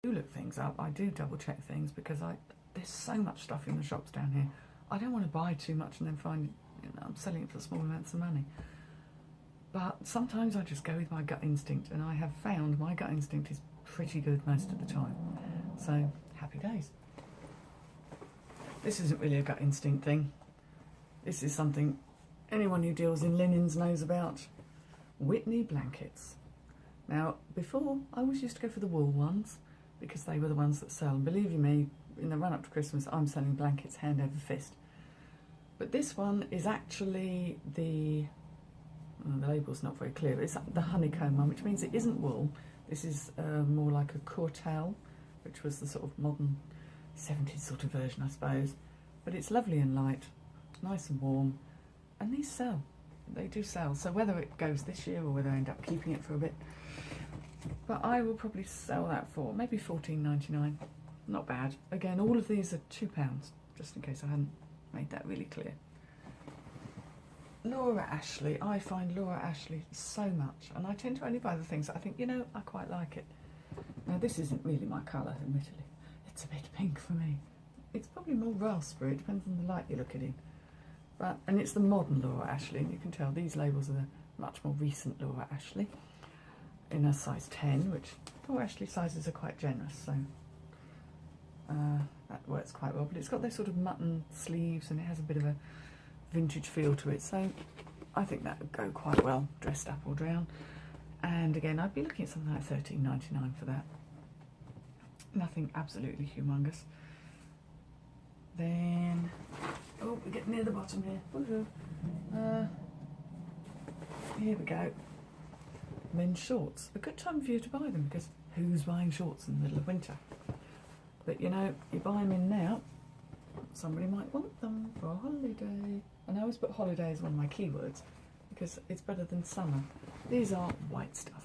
do look things up. I do double check things because there's so much stuff in the shops down here. I don't want to buy too much and then find I'm selling it for small amounts of money. But sometimes I just go with my gut instinct, and I have found my gut instinct is pretty good most of the time. So, happy days. This isn't really a gut instinct thing. This is something anyone who deals in linens knows about. Whitney blankets. Now, before, I always used to go for the wool ones because they were the ones that sell. And believe you me, in the run-up to Christmas, I'm selling blankets hand over fist. But this one is actually the label's not very clear. It's the honeycomb one, which means it isn't wool. This is more like a courtel, which was the sort of modern 70s sort of version, I suppose. But it's lovely and light, nice and warm, and these sell. They do sell. So whether it goes this year or whether I end up keeping it for a bit, but I will probably sell that for maybe $14.99. Not bad. Again, all of these are £2, just in case I hadn't made that really clear. Laura Ashley. I find Laura Ashley so much, and I tend to only buy the things that I think, I quite like it. Now, this isn't really my colour, admittedly. It's a bit pink for me. It's probably more raspberry. It depends on the light you look at it in. And it's the modern Laura Ashley, and you can tell these labels are the much more recent Laura Ashley in a size 10, which Laura Ashley sizes are quite generous, so that works quite well. But it's got those sort of mutton sleeves, and it has a bit of a vintage feel to it, so I think that would go quite well dressed up or down. And again, I'd be looking at something like $13.99 for that. Nothing absolutely humongous. Then, oh, we get near the bottom here. Here we go. Men's shorts. A good time for you to buy them, because who's buying shorts in the middle of winter? But you buy them in now, somebody might want them for a holiday. And I always put holiday as one of my keywords because it's better than summer. These are white stuff.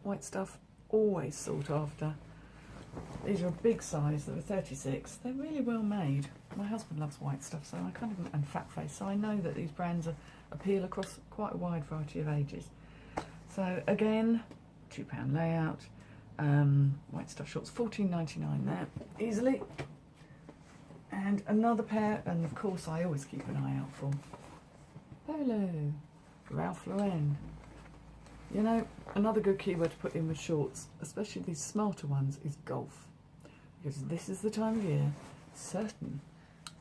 White stuff, always sought after. These are a big size, they're a 36. They're really well made. My husband loves white stuff, so I kind of, and fat face, so I know that these brands appeal across quite a wide variety of ages. So again, £2 layout. White stuff shorts, $14.99 there, easily. And another pair, and of course I always keep an eye out for Polo, Ralph Lauren. Another good keyword to put in with shorts, especially these smarter ones, is golf. Because this is the time of year certain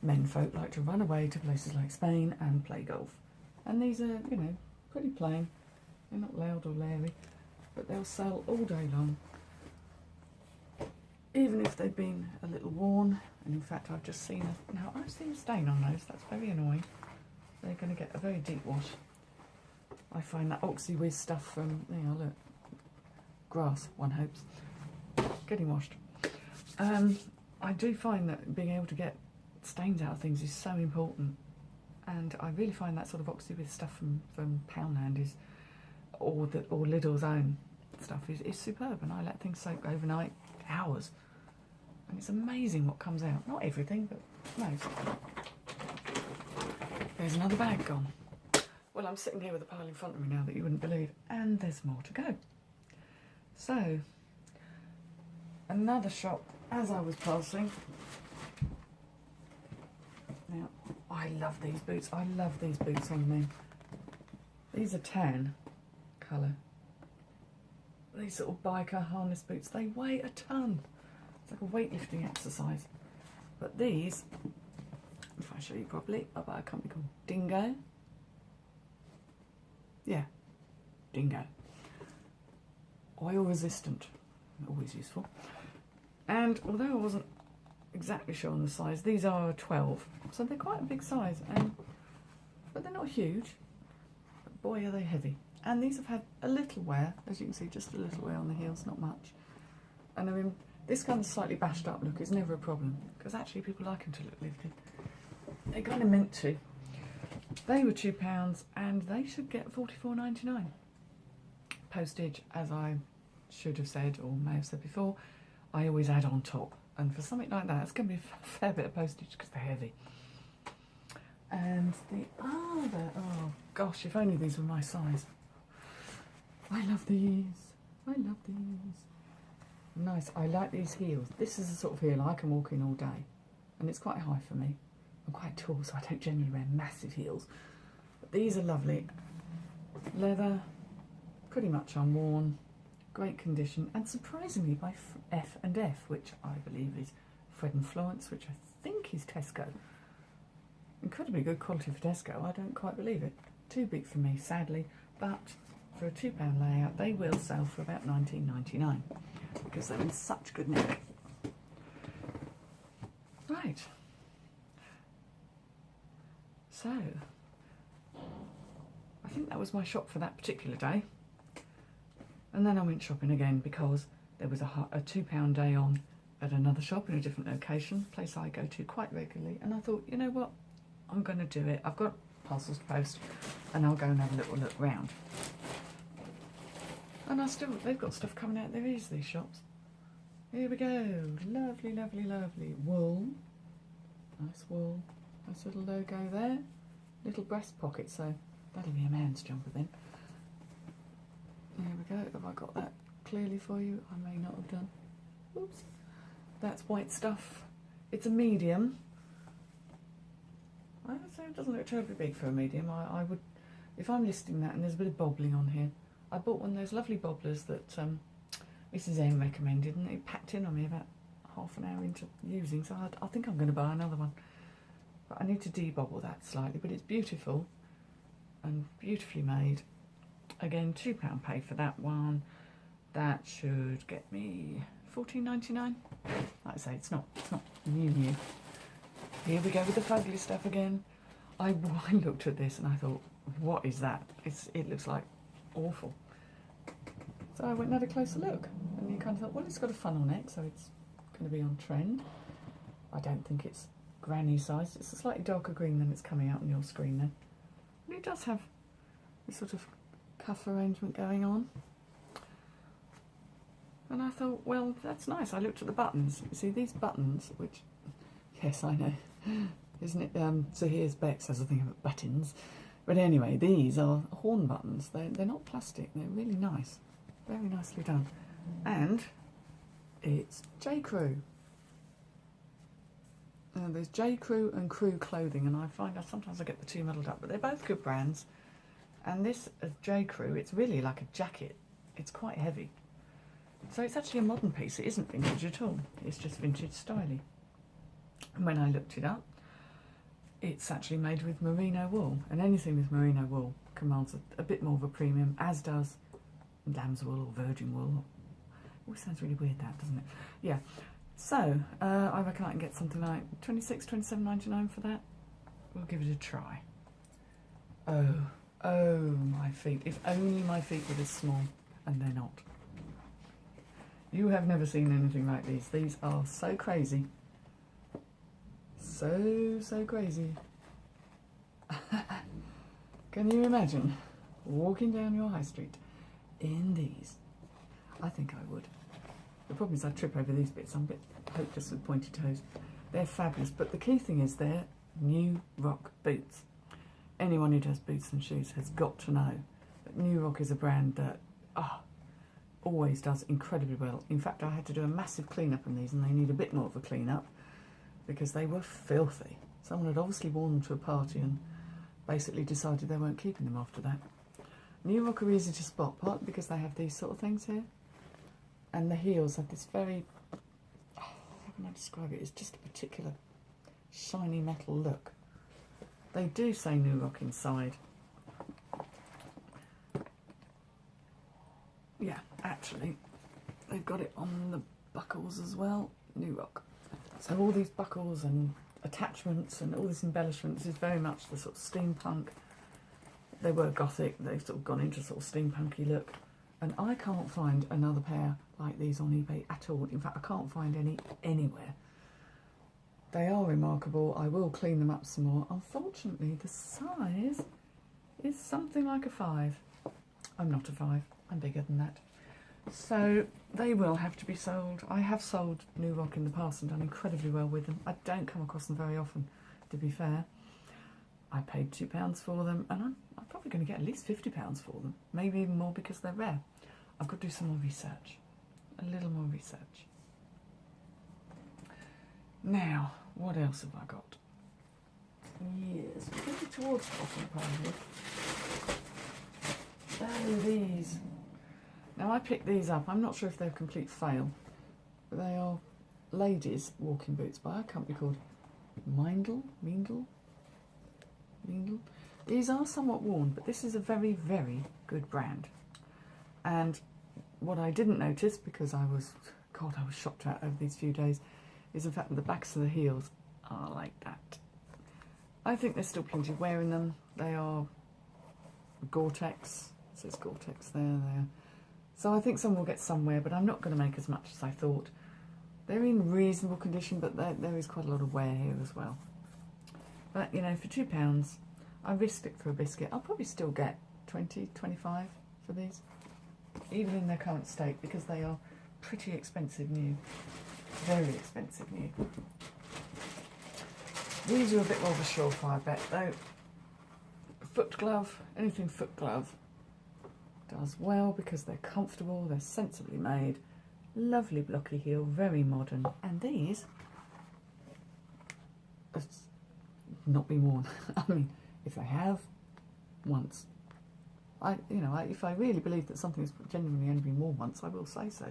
menfolk like to run away to places like Spain and play golf. And these are, pretty plain. They're not loud or leery, but they'll sell all day long. Even if they've been a little worn, and in fact I've seen a stain on those. That's very annoying. They're going to get a very deep wash. I find that Oxy-Wiz stuff from, look, grass, one hopes, getting washed. I do find that being able to get stains out of things is so important, and I really find that sort of Oxy-Wiz stuff from Poundland or Lidl's own stuff is superb, and I let things soak overnight, hours. And it's amazing what comes out. Not everything, but most. There's another bag gone. Well, I'm sitting here with a pile in front of me now that you wouldn't believe, and there's more to go. So, another shop as I was passing. Now, I love these boots. I love these boots on me. These are tan colour. These sort of biker harness boots, they weigh a ton. It's like a weightlifting exercise. But these, if I show you properly, are by a company called Dingo. Yeah, Dingo. Oil resistant, always useful. And although I wasn't exactly sure on the size, these are a 12. So they're quite a big size, but they're not huge. But boy, are they heavy. And these have had a little wear, as you can see, just a little wear on the heels, not much. And I mean, this kind of slightly bashed up look is never a problem, because actually people like them to look lifted. They're kind of meant to. They were £2, and they should get $44.99. Postage, as I should have said, or may have said before, I always add on top. And for something like that, it's going to be a fair bit of postage, because they're heavy. And the other, oh gosh, if only these were my size. I love these. I love these. Nice. I like these heels. This is the sort of heel I can walk in all day. And it's quite high for me. I'm quite tall, so I don't generally wear massive heels. But these are lovely. Leather, pretty much unworn, great condition, and surprisingly by F&F, which I believe is Fred and Florence, which I think is Tesco. Incredibly good quality for Tesco. I don't quite believe it. Too big for me, sadly, but for a £2 layout, they will sell for about $19.99 because they're in such good nick. Right. So, I think that was my shop for that particular day. And then I went shopping again because there was a £2 day on at another shop in a different location, place I go to quite regularly. And I thought, you know what, I'm going to do it. I've got parcels to post and I'll go and have a little look round. And they've got stuff coming out their ears, these shops. Here we go. Lovely, lovely, lovely. Wool. Nice wool. Nice little logo there. Little breast pocket, so that'll be a man's jumper then. There we go. Have I got that clearly for you? I may not have done. Oops. That's white stuff. It's a medium. I would say it doesn't look terribly big for a medium. I would, if I'm listing that, and there's a bit of bobbling on here. I bought one of those lovely bobblers that Mrs. M recommended, and it packed in on me about half an hour into using, so I think I'm going to buy another one. But I need to debobble that slightly, but it's beautiful and beautifully made. Again, £2 paid for that one. That should get me $14.99. Like I say, it's not new. Here we go with the fugly stuff again. I looked at this and I thought, what is that? It looks like awful. So I went and had a closer look, and you kind of thought, well, it's got a funnel neck, so it's going to be on trend. I don't think it's granny sized. It's a slightly darker green than it's coming out on your screen there. And it does have this sort of cuff arrangement going on. And I thought, well, that's nice. I looked at the buttons. You see, these buttons, which, yes, I know, isn't it? So here's Bex has a thing about buttons. But anyway, these are horn buttons. They're not plastic. They're really nice. Very nicely done. And it's J. Crew. There's J. Crew and Crew Clothing, and I find sometimes I get the two muddled up, but they're both good brands. And this J. Crew, it's really like a jacket. It's quite heavy. So it's actually a modern piece. It isn't vintage at all. It's just vintage styling. And when I looked it up, it's actually made with merino wool, and anything with merino wool commands a bit more of a premium, as does lamb's wool or virgin wool. It always sounds really weird, that, doesn't it? Yeah. So I reckon I can get something like $26, $27.99 for that. We'll give it a try. Oh, my feet! If only my feet were this small, and they're not. You have never seen anything like these. These are so crazy. So crazy. Can you imagine walking down your high street in these? I think I would. The problem is I trip over these bits. I'm a bit hopeless with pointy toes. They're fabulous, but the key thing is they're New Rock boots. Anyone who does boots and shoes has got to know that New Rock is a brand that always does incredibly well. In fact, I had to do a massive clean-up on these, and they need a bit more of a clean-up because they were filthy. Someone had obviously worn them to a party and basically decided they weren't keeping them after that. New Rock are easy to spot, partly because they have these sort of things here, and the heels have this very, how can I describe it? It's just a particular shiny metal look. They do say New Rock inside. Yeah, actually, they've got it on the buckles as well, New Rock. So all these buckles and attachments and all this embellishments is very much the sort of steampunk. They were gothic, they've sort of gone into sort of steampunky look. And I can't find another pair like these on eBay at all. In fact, I can't find any anywhere. They are remarkable. I will clean them up some more. Unfortunately, the size is something like a 5. I'm not a 5. I'm bigger than that. So they will have to be sold. I have sold New Rock in the past and done incredibly well with them. I don't come across them very often, to be fair. I paid £2 for them, and I'm probably going to get at least £50 for them. Maybe even more because they're rare. I've got to do some more research. a little more research. Now, what else have I got? Yes, we're getting towards the bottom part here. Oh, these. Now, I picked these up. I'm not sure if they're a complete fail, but they are ladies' walking boots by a company called Mindel. These are somewhat worn, but this is a very, very good brand. And what I didn't notice, because I was shocked at over these few days, is the fact that the backs of the heels are like that. I think there's still plenty of wear in them. They are Gore-Tex. It says Gore-Tex there. So I think some will get somewhere, but I'm not going to make as much as I thought. They're in reasonable condition, but there is quite a lot of wear here as well. But, you know, for £2, I risked it for a biscuit. I'll probably still get 20, 25 for these, even in their current state, because they are pretty expensive new. Very expensive new. These are a bit more of a surefire bet, though. Foot glove, anything foot glove does well because they're comfortable, they're sensibly made, lovely blocky heel, very modern, and these have not been worn. I mean, if they have, once. If I really believe that something has genuinely only been worn once, I will say so.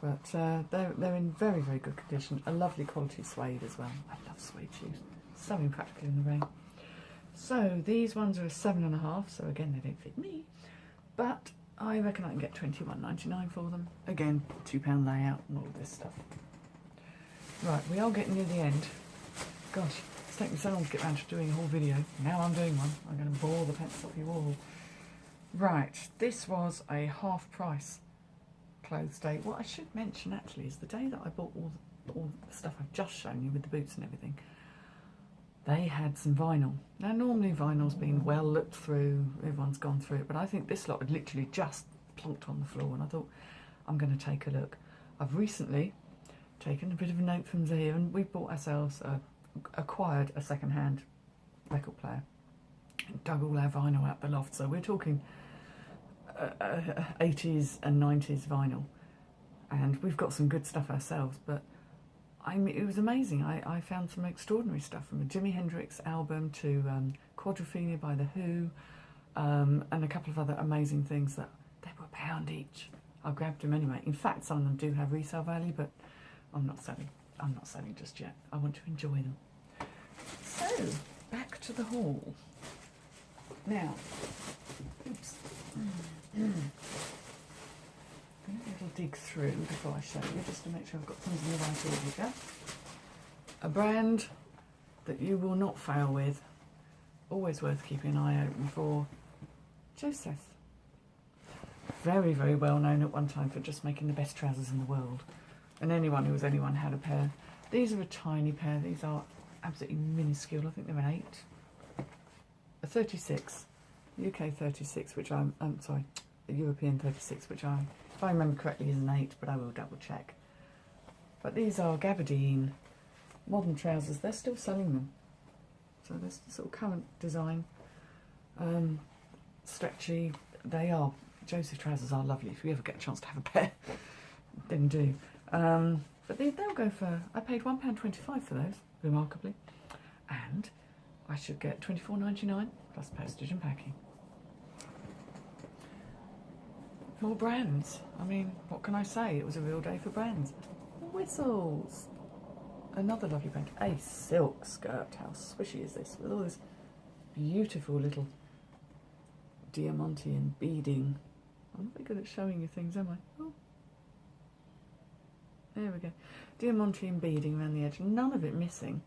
But they're in very, very good condition. A lovely quality suede as well. I love suede shoes. So impractical in the rain. So these ones are a 7.5. So again, they don't fit me. But I reckon I can get £21.99 for them. Again, £2 layout and all this stuff. Right, we are getting near the end. Gosh, it's taken me so long to get around to doing a whole video. Now I'm doing one. I'm going to bore the pants off your wall. Right, this was a half price clothes day. What I should mention actually is the day that I bought all the stuff I've just shown you with the boots and everything, they had some vinyl. Now normally vinyl's been well looked through, everyone's gone through it, but I think this lot had literally just plonked on the floor and I thought I'm going to take a look. I've recently taken a bit of a note from Zia and we bought ourselves, acquired a second-hand record player and dug all our vinyl out the loft, so we're talking 80s and 90s vinyl, and we've got some good stuff ourselves, but it was amazing. I found some extraordinary stuff, from a Jimi Hendrix album to Quadrophenia by The Who, and a couple of other amazing things that they were £1 each. I grabbed them anyway. In fact, some of them do have resale value, but I'm not selling just yet. I want to enjoy them. So, back to the haul. Now, oops. A little dig through before I show you, just to make sure I've got things in the right order. A brand that you will not fail with, always worth keeping an eye open for, Joseph. Very, very well known at one time for just making the best trousers in the world. And anyone had a pair. These are a tiny pair, these are absolutely minuscule. I think they're an 8. A 36. UK 36, which I'm sorry, the European 36, which if I remember correctly, is an 8, but I will double check. But these are gabardine, modern trousers. They're still selling them. So this sort of current design, stretchy. They are, Joseph trousers are lovely. If you ever get a chance to have a pair, then do. But they'll go for, I paid £1.25 for those, remarkably. And I should get £24.99 plus postage and packing. More brands. I mean, what can I say? It was a real day for brands. Whistles. Another lovely brand. A silk skirt. How swishy is this? With all this beautiful little diamante and beading. I'm not very good at showing you things, am I? Oh. There we go. Diamante and beading around the edge. None of it missing.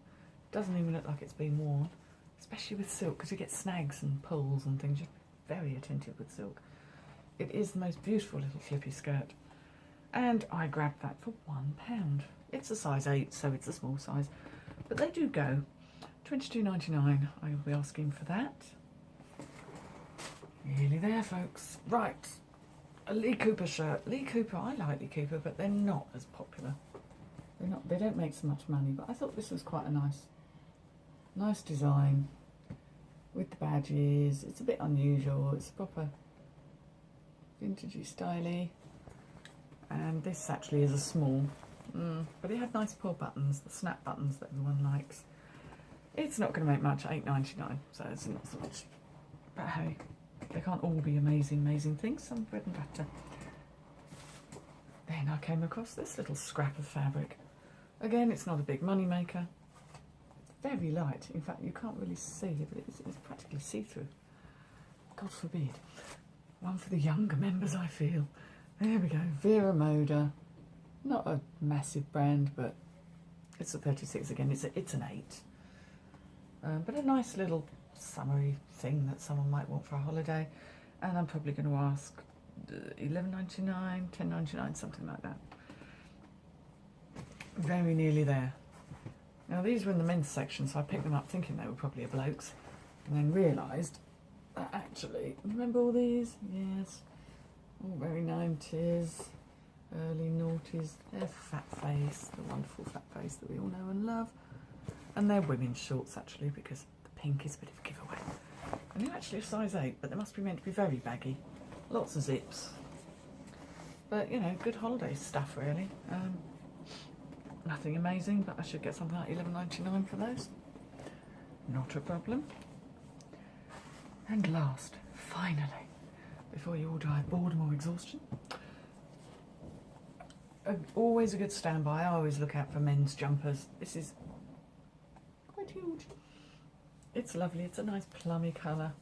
Doesn't even look like it's been worn. Especially with silk, because you get snags and pulls and things. You're very attentive with silk. It is the most beautiful little flippy skirt. And I grabbed that for £1. It's a size 8, so it's a small size. But they do go. £22.99, I will be asking for that. Nearly there, folks. Right. A Lee Cooper shirt. Lee Cooper, I like Lee Cooper, but they're not as popular. They don't make so much money, but I thought this was quite a nice design with the badges. It's a bit unusual. It's proper vintagey styly, And this actually is a small, but it had nice pull buttons, the snap buttons that everyone likes. It's not going to make much, $8.99, so it's not so much. But hey, they can't all be amazing, amazing things. Some bread and butter. Then I came across this little scrap of fabric. Again, it's not a big money maker. It's very light. In fact, you can't really see, but it's practically see-through. God forbid. One for the younger members, I feel. There we go. Vera Moda. Not a massive brand, but it's a 36 again. It's an 8. But a nice little summery thing that someone might want for a holiday. And I'm probably going to ask $11.99, $10.99, something like that. Very nearly there. Now these were in the men's section, so I picked them up thinking they were probably a bloke's, and then realised that actually, remember all these? Yes. All very 90s, early noughties. They're Fat Face, the wonderful Fat Face that we all know and love. And they're women's shorts actually, because the pink is a bit of a giveaway. And they're actually a size 8, but they must be meant to be very baggy. Lots of zips. But, you know, good holiday stuff really. Nothing amazing, but I should get something like $11.99 for those. Not a problem. And last, finally, before you all die of boredom or exhaustion, always a good standby. I always look out for men's jumpers. This is quite huge. It's lovely. It's a nice plummy colour,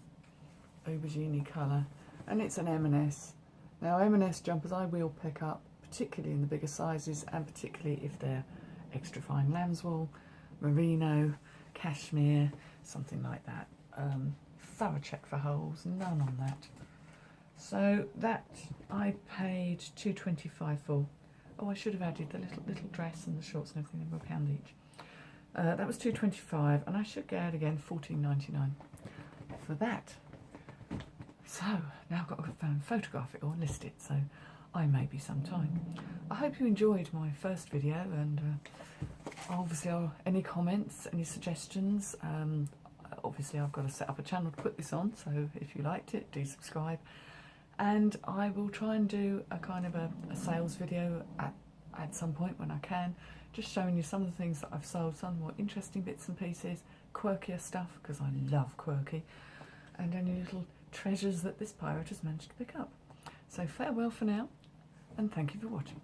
aubergine colour, and it's an M&S. Now M&S jumpers I will pick up, particularly in the bigger sizes, and particularly if they're extra fine lambswool, merino, cashmere, something like that. Thorough check for holes, none on that. So that I paid $2.25 for. Oh, I should have added the little dress and the shorts and everything. They were £1 each. That was $2.25, and I should get again $14.99 for that. So now I've got to photograph it or list it. So I may be some time. I hope you enjoyed my first video, and obviously any comments, any suggestions. Obviously I've got to set up a channel to put this on, so if you liked it, do subscribe. And I will try and do a kind of a sales video at some point when I can, just showing you some of the things that I've sold, some more interesting bits and pieces, quirkier stuff, because I love quirky, and any little treasures that this pirate has managed to pick up. So farewell for now, and thank you for watching.